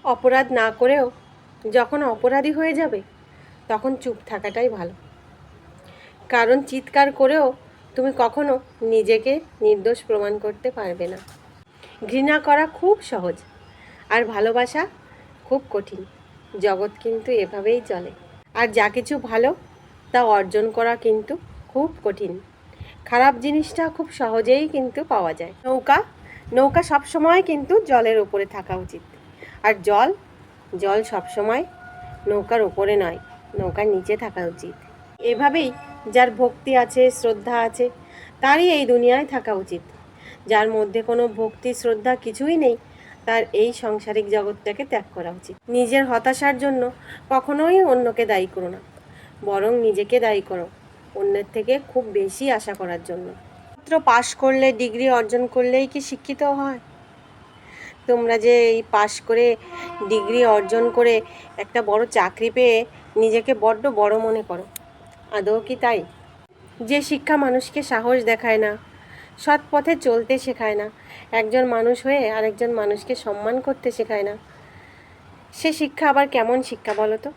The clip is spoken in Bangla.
অপরাধ না করেও যখন অপরাধী হয়ে যাবে তখন চুপ থাকাটাই ভালো। কারণ চিৎকার করেও তুমি কখনো নিজেকে নির্দোষ প্রমাণ করতে পারবে না। ঘৃণা করা খুব সহজ, আর ভালোবাসা খুব কঠিন। জগৎ কিন্তু এভাবেই চলে। আর যা কিছু ভালো তা অর্জন করা কিন্তু খুব কঠিন। খারাপ জিনিসটা খুব সহজেই কিন্তু পাওয়া যায়। নৌকা সবসময় কিন্তু জলের উপরে থাকা উচিত। আর জল সবসময় নৌকার উপরে নয়, নৌকার নিচে থাকা উচিত। এভাবেই যার ভক্তি আছে, শ্রদ্ধা আছে, তারই এই দুনিয়ায় থাকা উচিত। যার মধ্যে কোনো ভক্তি শ্রদ্ধা কিছুই নেই, তার এই সাংসারিক জগৎটাকে ত্যাগ করা উচিত। নিজের হতাশার জন্য কখনোই অন্যকে দায়ী করো না, বরং নিজেকে দায়ী করো অন্যের থেকে খুব বেশি আশা করার জন্য। মাত্র পাশ করলে, ডিগ্রি অর্জন করলেই কি শিক্ষিত হয়? তোমরা যে এই পাশ করে, ডিগ্রি অর্জন করে একটা বড় চাকরি পেয়ে নিজেকে বড্ড বড় মনে করো, আদৌ কি তাই? যে শিক্ষা মানুষকে সাহস দেখায় না, সৎ পথে চলতে শেখায় না, একজন মানুষ হয়ে আরেকজন মানুষকে সম্মান করতে শেখায় না, সে শিক্ষা আবার কেমন শিক্ষা বলো তো?